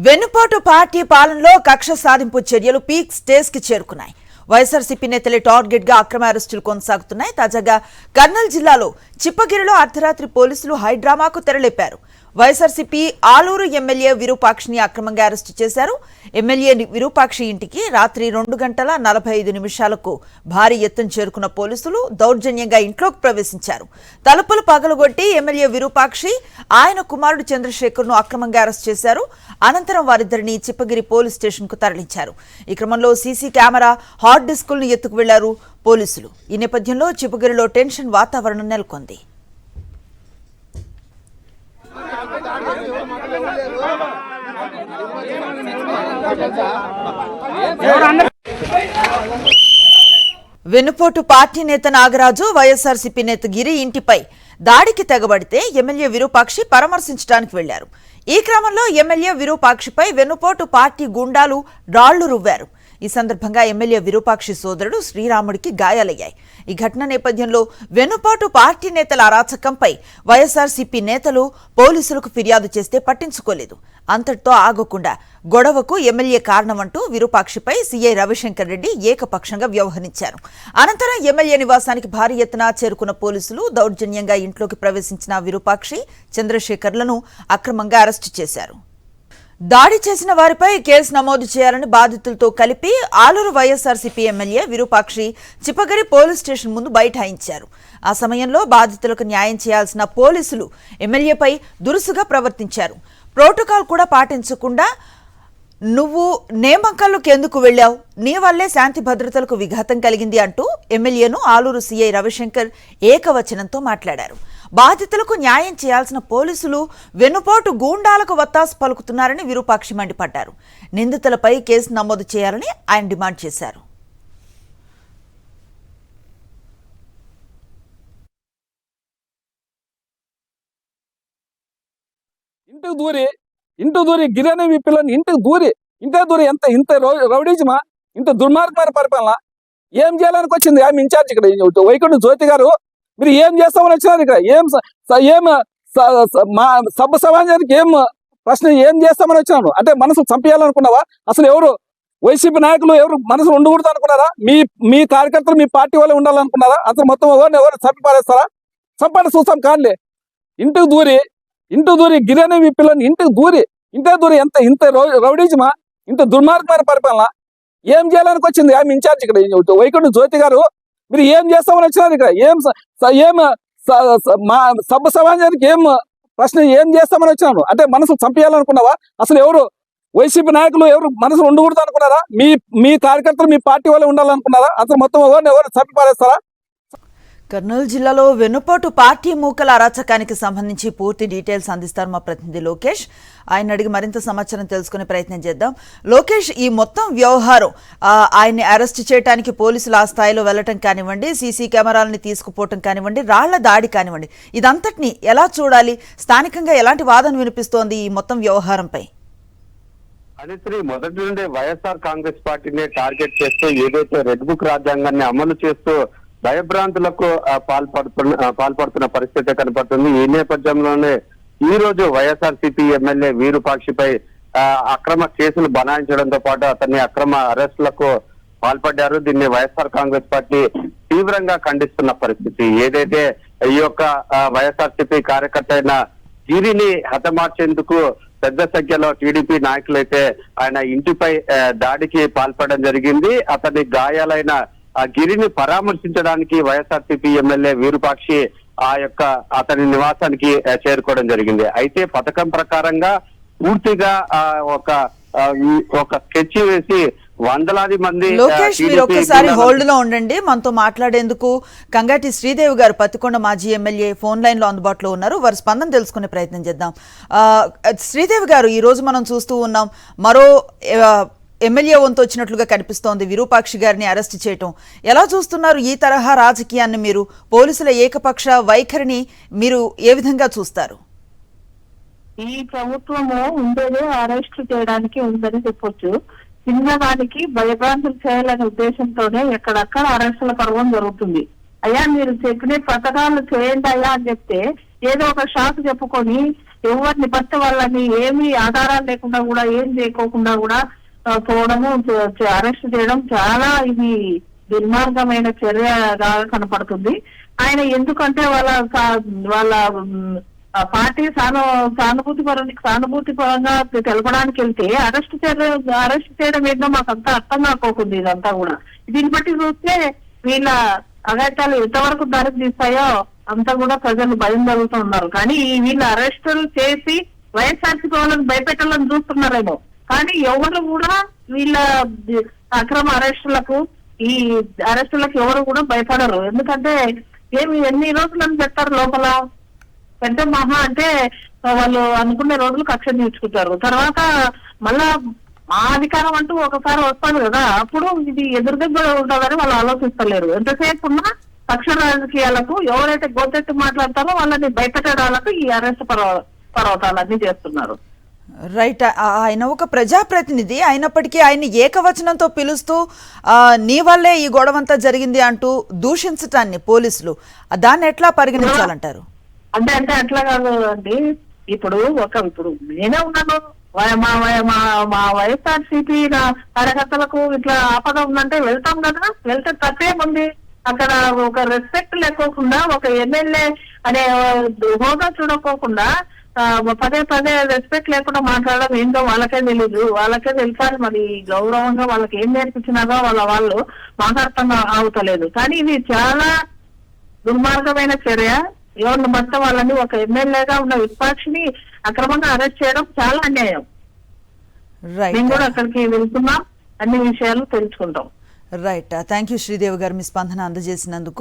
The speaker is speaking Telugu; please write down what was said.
వెన్నుపోటు పార్టీ పాలనలో కక్ష సాధింపు చర్యలు పీక్ స్టేజ్ కి చేరుకున్నాయి. వైఎస్ఆర్సీపీ నేతలే టార్గెట్ గా అక్రమ అరెస్టులు కొనసాగుతున్నాయి. తాజాగా కర్నూలు జిల్లాలో చిప్పగిరిలో అర్ధరాత్రి పోలీసులు హైడ్రామాకు తెరలేపారు. వైఎస్ఆర్సీపీ ఆలూరు ఎమ్మెల్యే విరూపాక్షిని అక్రమంగా అరెస్టు చేశారు. ఎమ్మెల్యే విరూపాక్షి ఇంటికి రాత్రి 2:45 భారీ ఎత్తున చేరుకున్న పోలీసులు దౌర్జన్యంగా ఇంట్లోకి ప్రవేశించారు. తలుపులు పగలగొట్టి ఎమ్మెల్యే విరూపాక్షి ఆయన కుమారుడు చంద్రశేఖర్ను అక్రమంగా అరెస్టు చేశారు. అనంతరం వారిద్దరిని చిప్పగిరి పోలీస్ స్టేషన్ కు తరలించారు. ఈ క్రమంలో సీసీ కెమెరా హార్డ్ డిస్కులను ఎత్తుకు వెళ్లారు పోలీసులు. ఈ నేపథ్యంలో చిప్పగిరిలో టెన్షన్ వాతావరణం నెలకొంది. వెన్నుపోటు పార్టీ నేత నాగరాజు వైఎస్ఆర్సీపీ నేత గిరి ఇంటిపై దాడికి తెగబడితే ఎమ్మెల్యే విరూపాక్షి పరామర్శించడానికి వెళ్లారు. ఈ క్రమంలో ఎమ్మెల్యే విరూపాక్షిపై వెన్నుపోటు పార్టీ గుండాలు రాళ్లు రువ్వారు. ఈ సందర్భంగా ఎమ్మెల్యే విరూపాక్షి సోదరుడు శ్రీరాముడికి గాయాలయ్యాయి. ఈ ఘటన నేపథ్యంలో వెన్నుపోటు పార్టీ నేతల అరాచకంపై వైఎస్ఆర్సీపీ నేతలు పోలీసులకు ఫిర్యాదు చేస్తే పట్టించుకోలేదు. అంతటితో ఆగకుండా గొడవకు ఎమ్మెల్యే కారణమంటూ విరూపాక్షిపై సీఐ రవిశంకర్ రెడ్డి ఏకపక్షంగా వ్యవహరించారు. అనంతరం ఎమ్మెల్యే నివాసానికి భారీ ఎత్తున చేరుకున్న పోలీసులు దౌర్జన్యంగా ఇంట్లోకి ప్రవేశించిన విరూపాక్షి, చంద్రశేఖర్లను అక్రమంగా అరెస్టు చేశారు. దాడి చేసిన వారిపై కేసు నమోదు చేయాలని బాధితులతో కలిపి Aluru YSRCP MLA Virupakshi Chippagiri police station ముందు బైఠాయించారు. ఆ సమయంలో బాధితులకు న్యాయం చేయాల్సిన పోలీసులు ఎమ్మెల్యేపై దురుసుగా ప్రవర్తించారు. ప్రోటోకాల్ కూడా పాటించకుండా నువ్వు నేమకల్లుకు ఎందుకు వెళ్లావు, నీ వల్లే శాంతి భద్రతలకు విఘాతం కలిగింది అంటూ ఎమ్మెల్యేను ఆలూరు సీఐ రవిశంకర్ ఏకవచనంతో మాట్లాడారు. బాధితులకు న్యాయం చేయాల్సిన పోలీసులు వెన్నుపోటు గూండాలకు వత్తాసు పలుకుతున్నారని విరూపాక్షి మండిపడ్డారు. నిందితులపై కేసు నమోదు చేయాలని ఆయన డిమాండ్ చేశారు. ఇంటికి దూరి గిరని పిల్లని ఇంటికి దూరి ఇంత రౌడీజమా, ఇంత దుర్మార్గమైన పరిపాలన ఏం చేయడానికి వచ్చింది ఆమె ఇన్ఛార్జ్ ఇక్కడ వైకుంఠ జ్యోతి గారు? మీరు ఏం చేస్తామని వచ్చినారు ఇక్కడ? ఏం సభ సమాజానికి ఏం ప్రశ్న ఏం చేస్తామని వచ్చినాను అంటే మనసు చంపేయాలనుకున్నావా? అసలు ఎవరు వైసీపీ నాయకులు ఎవరు మనసులు ఉండకూడదు అనుకున్నారా? మీ కార్యకర్తలు మీ పార్టీ వాళ్ళే ఉండాలనుకున్నారా? అసలు మొత్తం ఎవరు చంపి పారేస్తారా? చంపండి చూస్తాం కాదులే. ఇంటికి దూరి గిరని పిల్లని ఇంటికి దూరి ఇంత రౌడీజమా, ఇంత దుర్మార్గమైన పరిపాలన ఏం చేయడానికి వచ్చింది ఆమె ఇన్ఛార్జ్ ఇక్కడ వైకుంఠ జ్యోతి గారు? మీరు ఏం చేస్తామని వచ్చినారు ఇక్కడ? ఏం సభ సమాజానికి ఏం ప్రశ్న ఏం చేస్తామని వచ్చినాను అంటే మనసు చంపేయాలనుకున్నావా? అసలు ఎవరు వైసీపీ నాయకులు ఎవరు మనసులు ఉండకూడదు అనుకున్నారా? మీ కార్యకర్తలు మీ పార్టీ వాళ్ళే ఉండాలనుకున్నారా? అసలు మొత్తం ఎవరు చంపి పారేస్తారా? కర్నూలు జిల్లాలో వెన్నుపోటు పార్టీ మూకల అరాచకానికి సంబంధించి పూర్తి డీటెయిల్స్ అందిస్తారు మా ప్రతినిధి లోకేష్. ఆయన అడిగి మరింత సమాచారం తెలుసుకునే ప్రయత్నం చేద్దాం. లోకేష్, ఈ మొత్తం వ్యవహారం ఆయన్ని అరెస్ట్ చేయడానికి పోలీసులు ఆ స్థాయిలో వెళ్లటం కానివ్వండి, సీసీ కెమెరాలని తీసుకుపోవటం కానివ్వండి, రాళ్ల దాడి కానివ్వండి, ఇదంతటిని ఎలా చూడాలి? స్థానికంగా ఎలాంటి వాదన వినిపిస్తోంది ఈ మొత్తం వ్యవహారంపై? అనిశ్రీ మొదటి నుండే వైఎస్ఆర్ కాంగ్రెస్ పార్టీని టార్గెట్ చేస్తూ ఏదైతే రెడ్ బుక్ రాజ్యాంగాన్ని అమలు చేస్తూ భయభ్రాంతులకు పాల్పడుతున్న పరిస్థితి కనపడుతుంది. ఈ నేపథ్యంలోనే ఈ రోజు వైఎస్ఆర్సీపీ ఎమ్మెల్యే విరూపాక్షిపై అక్రమ కేసులు బనాయించడంతో పాటు అతన్ని అక్రమ అరెస్టులకు పాల్పడ్డారు. దీన్ని వైఎస్ఆర్ కాంగ్రెస్ పార్టీ తీవ్రంగా ఖండిస్తున్న పరిస్థితి. ఏదైతే ఈ యొక్క వైఎస్ఆర్సీపీ కార్యకర్త అయిన గిరిని హతమార్చేందుకు పెద్ద సంఖ్యలో టీడీపీ నాయకులైతే ఆయన ఇంటిపై దాడికి పాల్పడడం జరిగింది. అతని గాయాలైన ఆ గిరిని పరామర్శించడానికి వైఎస్ఆర్సీపీ ఎమ్మెల్యే విరూపాక్షి అతని నివాసానికి చేరుకోవడం జరిగింది. అయితే పథకం ప్రకారంగా పూర్తిగా ఒక స్కెచ్ వేసి వందలాది మంది. లోకేష్, మీరు ఒక్కసారి హోల్డ్ లో ఉండండి. మనతో మాట్లాడేందుకు కంగాటి శ్రీదేవి గారు, పత్తికొండ మాజీ ఎమ్మెల్యే, ఫోన్ లైన్ లో అందుబాటులో ఉన్నారు. వారి స్పందన తెలుసుకునే ప్రయత్నం చేద్దాం. శ్రీదేవి గారు, ఈ రోజు మనం చూస్తూ ఉన్నాం మరో ఎమ్మెల్యే వంతు వచ్చినట్లుగా కనిపిస్తోంది విరూపాక్షి గారిని అరెస్ట్ చేయటం. ఎలా చూస్తున్నారు ఈ తరహా రాజకీయాన్ని? మీరు పోలీసుల ఏకపక్ష వైఖరిని మీరు ఏ విధంగా చూస్తారు? ఈ ప్రభుత్వము ఉండేదే అరెస్ట్ చేయడానికి ఉందని చెప్పొచ్చు. చిన్నదానికి భయభ్రాంతులు చేయాలనే ఉద్దేశంతోనే ఎక్కడక్కడ అరెస్టుల పర్వం జరుగుతుంది. అయ్యా మీరు చెప్పిన పథకాలు చేయండి అయ్యా అని చెప్తే ఏదో ఒక షాక్ చెప్పుకొని ఎవరిని పడితే వాళ్ళని ఏమి ఆధారాలు లేకుండా కూడా ఏం చేయకోకుండా కూడా పోవడము, అరెస్ట్ చేయడం చాలా ఇది దుర్మార్గమైన చర్యగా కనపడుతుంది. ఆయన ఎందుకంటే వాళ్ళ పార్టీ సానుభూతి పరంగా తెలపడానికి వెళ్తే అరెస్ట్ చేయడం ఏంటో మాకు అంతా అర్థం కాకోకుంది. ఇదంతా కూడా దీన్ని బట్టి చూస్తే వీళ్ళ అఘాయితాలు ఎంతవరకు దారి తీస్తాయో అంతా కూడా ప్రజలు భయం జరుగుతూ ఉన్నారు. కానీ వీళ్ళ అరెస్టులు చేసి వైఎస్ఆర్సీపీ వాళ్ళని భయపెట్టాలని చూస్తున్నారేమో, కానీ ఎవరు కూడా వీళ్ళ అక్రమ అరెస్టులకు ఎవరు కూడా భయపడరు. ఎందుకంటే ఎన్ని రోజులను పెట్టారు లోపల, పెద్ద మహా అంటే వాళ్ళు అనుకునే రోజులు కక్ష తీర్చుకుంటారు. తర్వాత మళ్ళా మా అధికారం అంటూ ఒకసారి వస్తారు కదా, అప్పుడు ఇది ఎదురుదెగ్గర ఉంటుందని వాళ్ళు ఆలోచిస్తలేరు. ఎంతసేపు ఉన్నా కక్ష రాజకీయాలకు ఎవరైతే గోతెత్తి మాట్లాడతారో వాళ్ళని భయపెట్టడాలకు ఈ అరెస్ట్ పర్వతాలన్నీ చేస్తున్నారు. రైట్. ఆయన ఒక ప్రజాప్రతినిధి అయినప్పటికీ ఆయన ఏకవచనంతో పిలుస్తూ నీ వల్లే ఈ గొడవంతా జరిగింది అంటూ దూషించటాన్ని పోలీసులు దాన్ని ఎట్లా పరిగణించాలంటారు? అంటే అట్లా కాదు అండి. ఇప్పుడు నేనే ఉన్నాను, మా వైఎస్ఆర్సీపీ కార్యకర్తలకు ఇట్లా ఆపద ఉందంటే వెళ్తాం కదా, వెళ్తే తప్పేముంది? అక్కడ ఒక రెస్పెక్ట్ లేకోకుండా, ఒక ఎమ్మెల్యే అనే హోదా చూడకోకుండా పదే రెస్పెక్ట్ లేకుండా మాట్లాడడం ఏంటో వాళ్ళకే తెలీదు. వాళ్ళకే తెలిసాలి మరి గౌరవంగా వాళ్ళకి ఏం నేర్పించినారో వాళ్ళు మాట్లాడటం అవుతలేదు. కానీ ఇది చాలా దుర్మార్గమైన చర్య. ఎవరిని మొత్తం వాళ్ళని ఒక ఎమ్మెల్యేగా ఉన్న విపక్షిని అక్రమంగా అరెస్ట్ చేయడం చాలా అన్యాయం. మేము కూడా అక్కడికి వెళ్తున్నాం, అన్ని విషయాలు తెలుసుకుంటాం. రైట్. థ్యాంక్ యూ శ్రీదేవి గారు మీ స్పందన అందజేసినందుకు.